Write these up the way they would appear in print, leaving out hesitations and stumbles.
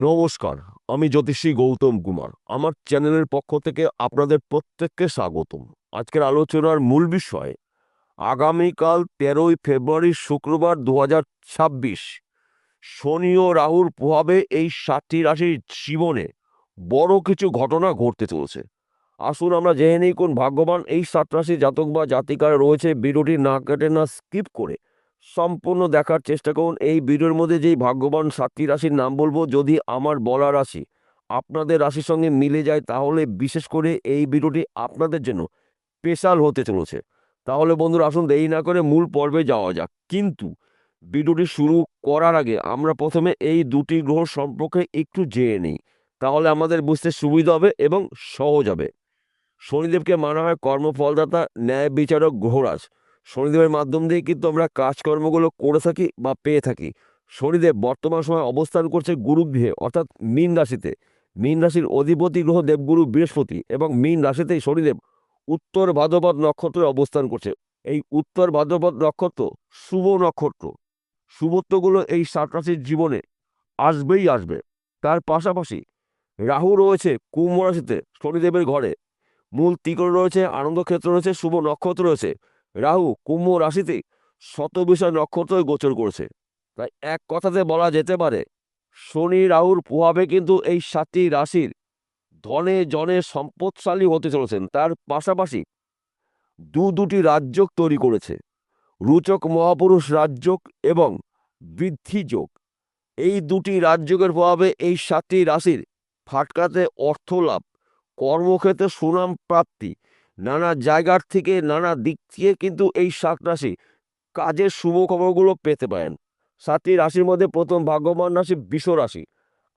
নমস্কার, আমি জ্যোতিষী গৌতম কুমার। আমার চ্যানেলের পক্ষ থেকে আপনাদের প্রত্যেককে স্বাগতম। আজকের আলোচনার মূল বিষয় আগামীকাল ১৩ই ফেব্রুয়ারি শুক্রবার ২০২৬ শনি ও রাহুর প্রভাবে এই ৭টি রাশির জীবনে বড় কিছু ঘটনা ঘটতে চলেছে। আসুন আমরা জেনে নিই কোন ভাগ্যবান এই ৭ রাশি জাতক বা জাতিকারা রয়েছে। ভিডিওটি না কেটে না স্কিপ করে সম্পূর্ণ দেখার চেষ্টা করুন। এই ভিডিওর মধ্যে যেই ভাগ্যবান ৭টি রাশির নাম বলবো, যদি আমার বলা রাশি আপনাদের রাশির সঙ্গে মিলে যায় তাহলে বিশেষ করে এই ভিডিওটি আপনাদের জন্য স্পেশাল হতে চলেছে। তাহলে বন্ধুরা আসুন দেরি না করে মূল পর্বে যাওয়া যাক। কিন্তু ভিডিওটি শুরু করার আগে আমরা প্রথমে এই দুটি গ্রহ সম্পর্কে একটু জেনে নিই, তাহলে আমাদের বুঝতে সুবিধা হবে এবং সহজ হবে। শনিদেবকে মানা হয় কর্মফলদাতা, ন্যায় বিচারক, গ্রহরাজ। শনিদেবের মাধ্যম দিয়ে কিন্তু আমরা কাজকর্মগুলো করে থাকি বা পেয়ে থাকি। শনিদেব বর্তমান সময় অবস্থান করছে গুরুগৃহে অর্থাৎ মীন রাশিতে। মীন রাশির অধিপতি গ্রহ দেবগুরু বৃহস্পতি, এবং মীন রাশিতেই শনিদেব উত্তর ভাদ্রপদ নক্ষত্রে অবস্থান করছে। এই উত্তর ভাদ্রপদ নক্ষত্র শুভ নক্ষত্র। শুভত্বগুলো এই ৭ রাশির জীবনে আসবেই আসবে। তার পাশাপাশি রাহু রয়েছে কুম্ভ রাশিতে শনিদেবের ঘরে। মূল ত্রিকোণ রয়েছে, আনন্দক্ষেত্র রয়েছে, শুভ নক্ষত্র রয়েছে। রাহু কুম্ভ রাশিতে শতবিষয় নক্ষত্র গোচর করেছে। তাই এক কথাতে বলা যেতে পারে শনি রাহুর প্রভাবে কিন্তু এই ৭টি রাশির ধনে জনে সম্পদশালী হতে চলেছেন। তার পাশাপাশি দুটি রাজযোগ তৈরি করেছে, রুচক মহাপুরুষ রাজযোগ এবং বৃদ্ধি যোগ। এই দুটি রাজযোগের প্রভাবে এই ৭টি রাশির ফাটকাতে অর্থ লাভ, কর্মক্ষেত্রে সুনাম প্রাপ্তি, নানা জায়গার থেকে নানা দিক থেকে কিন্তু এই ৭ রাশি কাজের শুভ খবরগুলো পেতে পারেন। ৭টি রাশির মধ্যে প্রথম ভাগ্যবান রাশি বৃষ রাশি।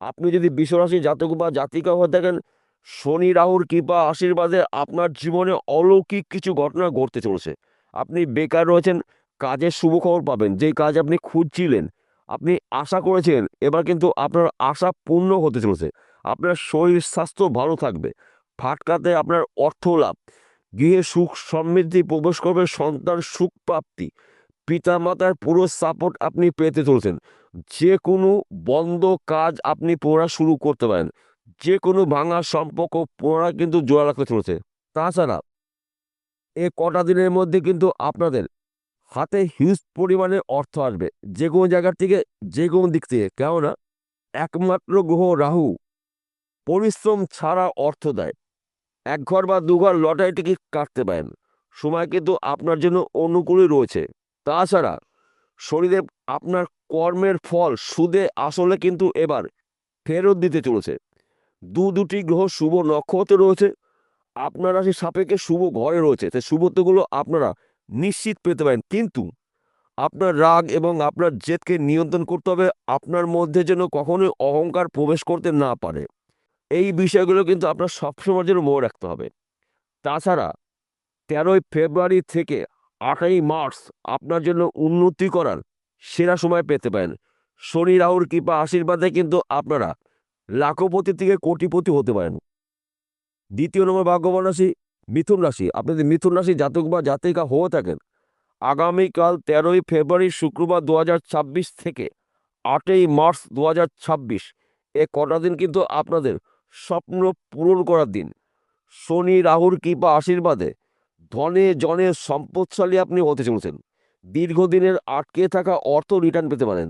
আপনি যদি বৃষ রাশি জাতক বা জাতিকা হয়ে থাকেন, শনি রাহুর কৃপা আশীর্বাদে আপনার জীবনে অলৌকিক কিছু ঘটনা ঘটতে চলেছে। আপনি বেকার রয়েছেন, কাজের শুভ খবর পাবেন। যেই কাজ আপনি খুঁজছিলেন, আপনি আশা করেছেন, এবার কিন্তু আপনার আশা পূর্ণ হতে চলেছে। আপনার শরীর স্বাস্থ্য ভালো থাকবে, ফাটকাতে আপনার অর্থ লাভ, গৃহে সুখ সমৃদ্ধি প্রবেশ করবে, সন্তান সুখ প্রাপ্তি, পিতামাতার পুরো সাপোর্ট আপনি পেতে চলছেন। যে কোনো বন্ধ কাজ আপনি পুনরায় শুরু করতে পারেন। যে কোনো ভাঙা সম্পর্ক পুনরায় কিন্তু জোড়া রাখতে চলেছে। তাছাড়া এ কটা দিনের মধ্যে কিন্তু আপনাদের হাতে হিউজ পরিমাণে অর্থ আসবে, যে কোনো জায়গার থেকে, যে কোনো দিক থেকে। কেননা একমাত্র গ্রহ রাহু পরিশ্রম ছাড়া অর্থ দেয়। এক ঘর বা দু ঘর লটারি টিকিট কাটতে পারেন। সময় কিন্তু আপনার জন্য অনুকূলই রয়েছে। তাছাড়া শনিদেব আপনার কর্মের ফল সুদে আসলে কিন্তু এবার ফেরত দিতে চলেছে। দুটি গ্রহ শুভ নক্ষত্রে রয়েছে, আপনার রাশির সাপেক্ষে শুভ ঘরে রয়েছে। তাই শুভত্বগুলো আপনারা নিশ্চিত পেতে পারেন। কিন্তু আপনার রাগ এবং আপনার জেদকে নিয়ন্ত্রণ করতে হবে, আপনার মধ্যে যেন কখনোই অহংকার প্রবেশ করতে না পারে। এই বিষয়গুলো কিন্তু আপনার সবসময় যেন মনে রাখতে হবে। তাছাড়া ১৩ই ফেব্রুয়ারি থেকে ৮ই মার্চ আপনার জন্য উন্নতি করার সেরা সময় পেতে পারেন। শনি রাহুর কৃপা আশীর্বাদে কিন্তু আপনারা লাখপতি থেকে কোটিপতি হতে পারেন। দ্বিতীয় নম্বর ভাগ্যবান রাশি মিথুন রাশি। আপনাদের মিথুন রাশি জাতক বা জাতিকা হয়ে থাকেন, আগামীকাল ১৩ই ফেব্রুয়ারি শুক্রবার ২০২৬ থেকে ৮ই মার্চ ২০২৬ এ কটা দিন কিন্তু আপনাদের স্বপ্ন পূরণ করার দিন। শনি রাহুর কৃপা আশীর্বাদে ধনে জনে সম্পদশালী আপনি হতে চলেছেন। দীর্ঘদিনের আটকে থাকা অর্থ রিটার্ন পেতে পারেন।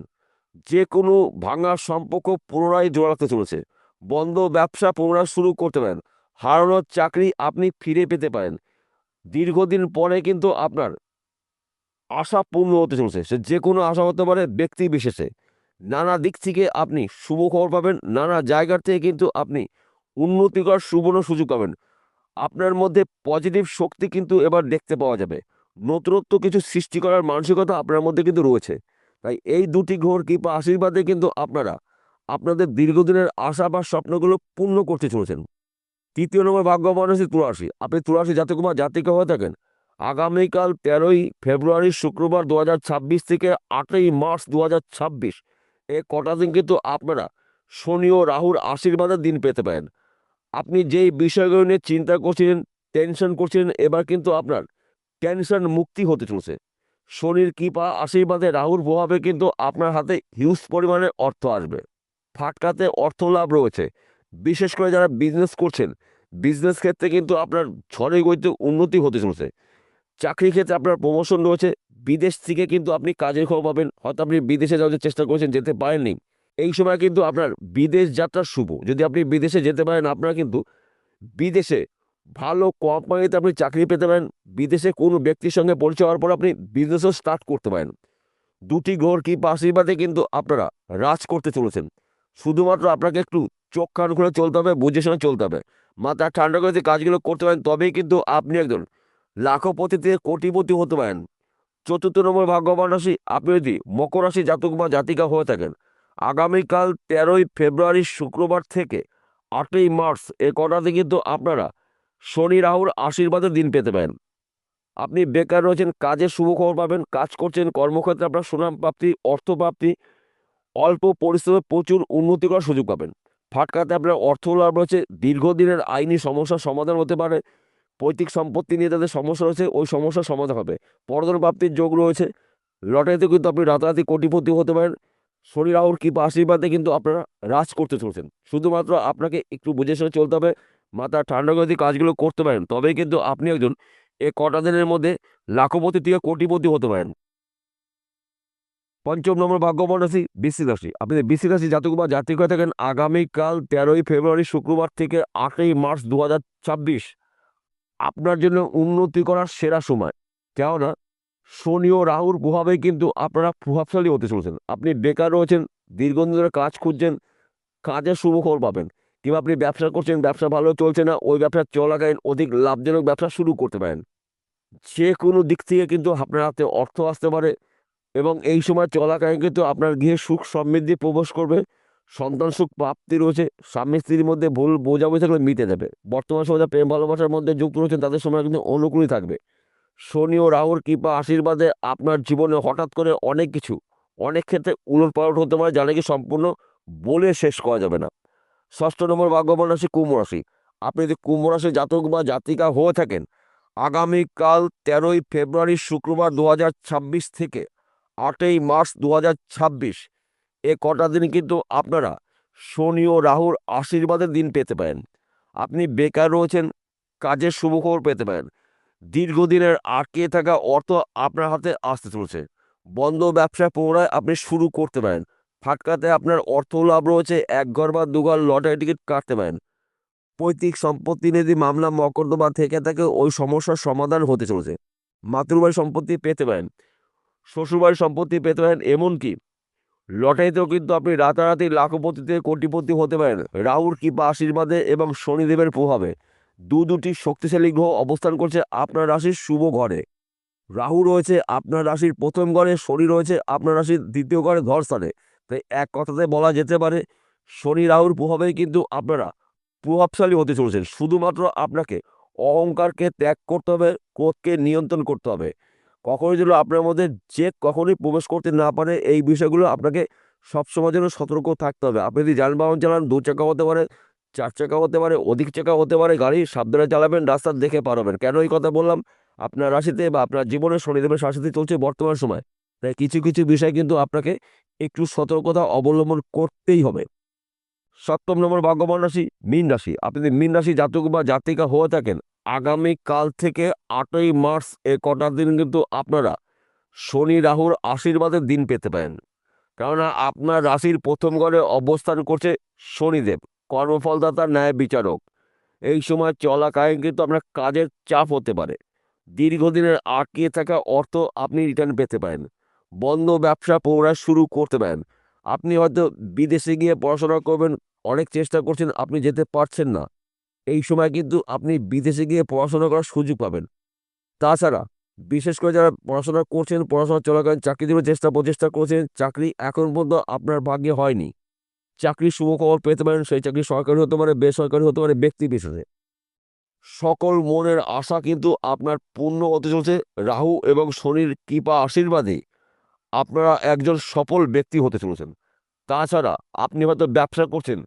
যে কোনো ভাঙা সম্পর্ক পুনরায় জোড়াতে চলেছে। বন্ধ ব্যবসা পুনরায় শুরু করতে পারেন। হারানোর চাকরি আপনি ফিরে পেতে পারেন। দীর্ঘদিন পরে কিন্তু আপনার আশা পূর্ণ হতে চলছে। সে যে কোনো আশা হতে পারে ব্যক্তি বিশেষে। নানা দিক থেকে আপনি শুভ খবর পাবেন। নানা জায়গার থেকে কিন্তু আপনি উন্নতি করার সুবর্ণ সুযোগ পাবেন। আপনার মধ্যে পজিটিভ শক্তি কিন্তু এবার দেখতে পাওয়া যাবে। নতুনত্ব কিছু সৃষ্টি করার মানসিকতা আপনার মধ্যে কিন্তু রয়েছে। তাই এই দুটি গ্রহর কৃপা আশীর্বাদে কিন্তু আপনারা আপনাদের দীর্ঘদিনের আশা বা স্বপ্নগুলো পূর্ণ করতে চলেছেন। তৃতীয় নম্বর ভাগ্যবান রাশি তুলারাশি। আপনি তুলারাশি জাতক বা জাতিকা হয়ে থাকেন, আগামীকাল ১৩ই ফেব্রুয়ারি শুক্রবার ২০২৬ থেকে ৮ই মার্চ ২০২৬ এ কটা দিন কিন্তু আপনারা শনি ও রাহুর আশীর্বাদের দিন পেতে পারেন। আপনি যেই বিষয়গুলো নিয়ে চিন্তা করছিলেন, টেনশন করছিলেন, এবার কিন্তু আপনার টেনশন মুক্তি হতে চলছে। শনির কৃপা আশীর্বাদে রাহুর প্রভাবে কিন্তু আপনার হাতে হিউজ পরিমাণে অর্থ আসবে। ফাটকাতে অর্থ লাভ রয়েছে। বিশেষ করে যারা বিজনেস করছেন, বিজনেস ক্ষেত্রে কিন্তু আপনার ঝড়ের গতিতে উন্নতি হতে চলেছে। চাকরির ক্ষেত্রে আপনার প্রমোশন রয়েছে। বিদেশ থেকে কিন্তু আপনি কাজের খবর পাবেন। হয়তো আপনি বিদেশে যাওয়ার চেষ্টা করছেন, যেতে পারেননি। এই সময় কিন্তু আপনার বিদেশ যাত্রা শুভ। যদি আপনি বিদেশে যেতে পারেন, আপনারা কিন্তু বিদেশে ভালো কোম্পানিতে আপনি চাকরি পেতে পারেন। বিদেশে কোনো ব্যক্তির সঙ্গে পরিচয় হওয়ার পর আপনি বিজনেসও স্টার্ট করতে পারেন। দুটি গ্রহর কৃপা আশীর্বাদে কিন্তু আপনারা রাজ করতে চলেছেন। শুধুমাত্র আপনাকে একটু চোখ কান খুলে চলতে হবে, বুঝে শুনে চলতে হবে। মাথা ঠান্ডা করে যদি কাজগুলো করতে পারেন, তবেই কিন্তু আপনি একজন লাখপতি থেকে কোটিপতি হতে পারেন। চতুর্থ নম্বর ভাগ্যবান রাশি, আপনি যদি মকর রাশি জাতক বা জাতিকা হয়ে থাকেন, আগামীকাল 13ই ফেব্রুয়ারি শুক্রবার থেকে 8ই মার্চ এ কটাতে কিন্তু আপনারা শনি রাহুর আশীর্বাদের দিন পেতে পারেন। আপনি বেকার রয়েছেন, কাজের শুভ খবর পাবেন। কাজ করছেন, কর্মক্ষেত্রে আপনার সুনাম প্রাপ্তি, অর্থ প্রাপ্তি, অল্প পরিশ্রমে প্রচুর উন্নতি করার সুযোগ পাবেন। ফাটকাতে আপনার অর্থ লাভ রয়েছে। দীর্ঘদিনের আইনি সমস্যার সমাধান হতে পারে। পৈতৃক সম্পত্তি নিয়ে তাদের সমস্যা রয়েছে, ওই সমস্যার সমাধান হবে। পরধন প্রাপ্তির যোগ রয়েছে। লটারিতে কিন্তু আপনি রাতারাতি কোটিপতি হতে পারেন। শনি রাহুর কৃপা আশীর্বাদে কিন্তু আপনারা রাজ করতে চলছেন। শুধুমাত্র আপনাকে একটু বুঝে শুনে চলতে হবে। মাথা ঠান্ডা করে যদি কাজগুলো করতে পারেন, তবেই কিন্তু আপনি একজন এ কটা দিনের মধ্যে লাখপতি থেকে কোটিপতি হতে পারেন। পঞ্চম নম্বর ভাগ্যবান রাশি বৃশ্চিক রাশি। আপনি বৃশ্চিক রাশি জাতক বা জাতিক হয়ে থাকেন, আগামীকাল 13ই ফেব্রুয়ারি শুক্রবার থেকে 8ই মার্চ 2026 আপনার জন্য উন্নতি করার সেরা সময়। কেননা শনি ও রাহুর প্রভাবে কিন্তু আপনারা প্রভাবশালী হতে চলেছেন। আপনি বেকার রয়েছেন, দীর্ঘদিন ধরে কাজ খুঁজছেন, কাজের শুভ খবর পাবেন। কিংবা আপনি ব্যবসা করছেন, ব্যবসা ভালো চলছে না, ওই ব্যবসা চলাকালীন অধিক লাভজনক ব্যবসা শুরু করতে পারেন। যে কোনো দিক থেকে কিন্তু আপনার হাতে অর্থ আসতে পারে এবং এই সময় চলাকালীন কিন্তু আপনার গৃহে সুখ সমৃদ্ধি প্রবেশ করবে। সন্তান সুখ প্রাপ্তি রয়েছে। স্বামী স্ত্রীর মধ্যে ভুল বোঝাবুঝি থাকলে মিটে যাবে। বর্তমান সময় যারা প্রেম ভালোবাসার মধ্যে যুক্ত রয়েছেন, তাদের সময় কিন্তু অনুকূলই থাকবে। শনি ও রাহুর কৃপা আশীর্বাদে আপনার জীবনে হঠাৎ করে অনেক কিছু, অনেক ক্ষেত্রে উলটপালট হতে পারে, যা নাকি সম্পূর্ণ বলে শেষ করা যাবে না। ষষ্ঠ নম্বর ভাগ্যবান রাশি কুম্ভ রাশি। আপনি যদি কুম্ভ রাশি জাতক বা জাতিকা হয়ে থাকেন, আগামীকাল 13ই ফেব্রুয়ারি শুক্রবার 2026 থেকে 8ই মার্চ 2026 এ কটা দিন কিন্তু আপনারা শনি ও রাহুর আশীর্বাদের দিন পেতে পারেন। আপনি বেকার রয়েছেন, কাজের শুভখবর পেতে পারেন। দীর্ঘদিনের আটকে থাকা অর্থ আপনার হাতে আসতে চলেছে। বন্ধ ব্যবসা পুনরায় আপনি শুরু করতে পারেন। ফাটকাতে আপনার অর্থ লাভ রয়েছে। এক ঘর বা দুঘর লটারি টিকিট কাটতে পারেন। পৈতৃক সম্পত্তি নিয়ে যদি মামলা মকদ্দমা থেকে থাকে, ওই সমস্যার সমাধান হতে চলেছে। মাতৃবাড়ির সম্পত্তি পেতে পারেন, শ্বশুরবাড়ির সম্পত্তি পেতে পারেন। এমনকি লটারিতেও কিন্তু আপনি রাতারাতি লাখপতি থেকে কোটিপতি হতে পারেন রাহুর কৃপা আশীর্বাদে এবং শনিদেবের প্রভাবে। দুটি শক্তিশালী গ্রহ অবস্থান করছে আপনার রাশির শুভ ঘরে। রাহু রয়েছে আপনার রাশির প্রথম ঘরে, শনি রয়েছে আপনার রাশির দ্বিতীয় ঘরে ধরস্থানে। তাই এক কথাতে বলা যেতে পারে, শনি রাহুর প্রভাবেই কিন্তু আপনারা প্রভাবশালী হতে চলেছেন। শুধুমাত্র আপনাকে অহংকারকে ত্যাগ করতে হবে, ক্রোধকে নিয়ন্ত্রণ করতে হবে। কখনোই যেন আপনার মধ্যে যে কখনোই প্রবেশ করতে না পারে, এই বিষয়গুলো আপনাকে সবসময় যেন সতর্ক থাকতে হবে। আপনি যদি যানবাহন চালান, 2 চাকা হতে পারে, 4 চাকা হতে পারে, অধিক চাকা হতে পারে, গাড়ি সাবধানে চালাবেন, রাস্তা দেখে পারবেন। কেন এই কথা বললাম? আপনার রাশিতে বা আপনার জীবনে শনিদেবের শাসিতে চলছে বর্তমান সময়। তাই কিছু কিছু বিষয় কিন্তু আপনাকে একটু সতর্কতা অবলম্বন করতেই হবে। সপ্তম নম্বর ভাগ্যবান রাশি মীন রাশি। আপনি যদি মীন রাশি জাতক বা জাতিকা হয়ে থাকেন, আগামীকাল থেকে 8ই মার্চ এ কটা দিন কিন্তু আপনারা শনি রাহুর আশীর্বাদের দিন পেতে পারেন। কেননা আপনার রাশির প্রথম ঘরে অবস্থান করছে শনিদেব, কর্মফলদাতা, ন্যায় বিচারক। এই সময় চলাকালীন কিন্তু আপনার কাজের চাপ হতে পারে। দীর্ঘদিনের আটকে থাকা অর্থ আপনি রিটার্ন পেতে পারেন। বন্ধ ব্যবসা পুনরায় শুরু করতে পারেন। আপনি হয়তো বিদেশে গিয়ে পড়াশোনা করবেন, অনেক চেষ্টা করছেন, আপনি যেতে পারছেন না। এই সময় কিন্তু আপনি বিদেশে গিয়ে পড়াশোনা করার সুযোগ পাবেন। তাছাড়া বিশেষ করে যারা পড়াশোনা করছেন, পড়াশোনা চলাকালীন চাকরি দেওয়ার প্রচেষ্টা করছেন, চাকরি এখন পর্যন্ত আপনার ভাগ্যে হয়নি, চাকরির শুভ খবর পেতে পারেন। সেই চাকরি সরকারি হতে পারে, বেসরকারি হতে পারে, ব্যক্তি বিশেষে। সকল মনের আশা কিন্তু আপনার পূর্ণ হতে চলছে। রাহু এবং শনির কৃপা আশীর্বাদে আপনারা একজন সফল ব্যক্তি হতে চলেছেন। তাছাড়া আপনি হয়তো ব্যবসা করছেন,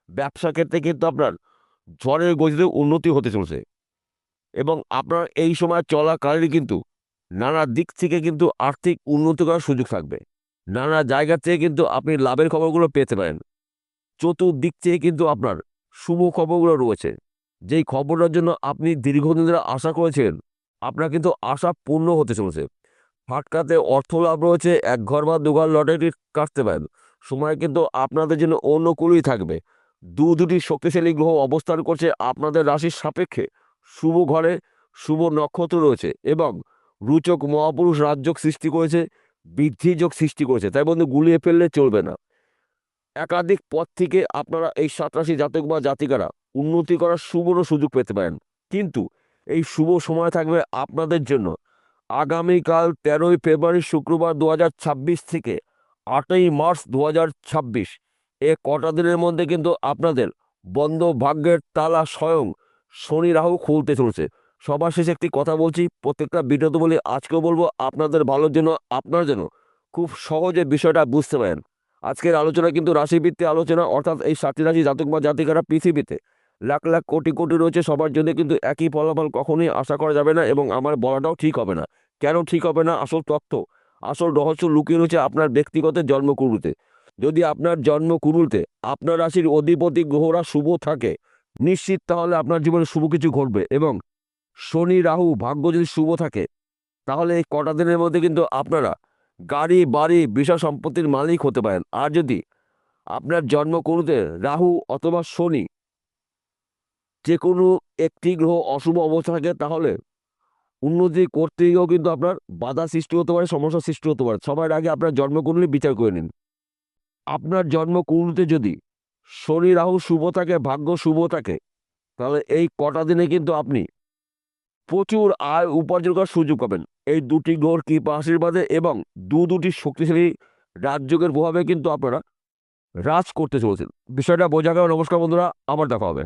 ব্যবসা ক্ষেত্রে কিন্তু আপনার ঝড়ের গতিতে উন্নতি হতে চলছে এবং আপনার এই সময় চলাকালীন কিন্তু নানা দিক থেকে কিন্তু আর্থিক উন্নতি করার সুযোগ থাকবে। নানা জায়গা থেকে কিন্তু আপনি লাভের খবরগুলো পেতে পারেন। চতুর্দিক থেকে কিন্তু আপনার শুভ খবরগুলো রয়েছে। যেই খবরটার জন্য আপনি দীর্ঘদিন ধরে আশা করেছেন, আপনার কিন্তু আশা পূর্ণ হতে চলেছে। ফাটকাতে অর্থ লাভ রয়েছে, এক ঘর বা দুঘর লটারি কাটতে পারেন। সময় কিন্তু আপনাদের জন্য অনুকূলই থাকবে। দুটি শক্তিশালী গ্রহ অবস্থান করছে আপনাদের রাশির সাপেক্ষে। শুভ ঘরে শুভ নক্ষত্র রয়েছে এবং রুচক মহাপুরুষ রাজযোগ সৃষ্টি করেছে, বৃদ্ধিযোগ সৃষ্টি করেছে। তাই বন্ধু, গুলিয়ে ফেললে চলবে না। একাধিক পথ থেকে আপনারা এই 7 রাশি জাতক বা জাতিকারা উন্নতি করার সুবর্ণ সুযোগ পেতে পারেন। কিন্তু এই শুভ সময় থাকবে আপনাদের জন্য আগামীকাল 13ই ফেব্রুয়ারি শুক্রবার 2026 থেকে 8ই মার্চ 2026, এ কটা দিনের মধ্যে কিন্তু আপনাদের বন্ধ ভাগ্যের তালা স্বয়ং শনি রাহু খুলতে চলছে। সবার শেষে একটি কথা বলছি, প্রত্যেকটা ভিডিওতে বলি, আজকেও বলবো, আপনাদের ভালোর জন্য, আপনার জন্য খুব সহজে বিষয়টা বুঝতে পারেন। আজকের আলোচনা কিন্তু রাশিভিত্তিক আলোচনা, অর্থাৎ এই 7টি রাশি জাতক বা জাতিকারা পৃথিবীতে লাখ লাখ কোটি কোটি রয়েছে, সবার জন্য কিন্তু একই ফলাফল কখনোই আশা করা যাবে না এবং আমার বলাটাও ঠিক হবে না। কেন ঠিক হবে না? আসল তথ্য, আসল রহস্য লুকিয়ে রয়েছে আপনার ব্যক্তিগত জন্মকুণ্ডলিতে। যদি আপনার জন্মকুণ্ডলিতে আপনার রাশির অধিপতি গ্রহরা শুভ থাকে, নিশ্চিত তাহলে আপনার জীবনে শুভ কিছু ঘটবে। এবং শনি রাহু ভাগ্য যদি শুভ থাকে, তাহলে এই কটা দিনের মধ্যে কিন্তু আপনারা গাড়ি বাড়ি বিষয় সম্পত্তির মালিক হতে পারেন। আর যদি আপনার জন্মকুণ্ডলিতে রাহু অথবা শনি যে কোনো একটি গ্রহ অশুভ অবস্থা থাকে, তাহলে উন্নতি করতে গিয়েও কিন্তু আপনার বাধা সৃষ্টি হতে পারে, সমস্যার সৃষ্টি হতে পারে। সবার আগে আপনার জন্মকুণ্ডলী বিচার করে নিন। আপনার জন্মকুণ্ডলীতে যদি শনি রাহু শুভ থাকে, ভাগ্য শুভ থাকে, তাহলে এই কটা দিনে কিন্তু আপনি প্রচুর আয় উপার্জন করার সুযোগ পাবেন। এই দুটি গ্রহর কৃপা আশীর্বাদে এবং দুটি শক্তিশালী রাজযোগের প্রভাবে কিন্তু আপনারা রাজ করতে চলেছেন। বিষয়টা বোঝা গেল। নমস্কার বন্ধুরা, আবার দেখা হবে।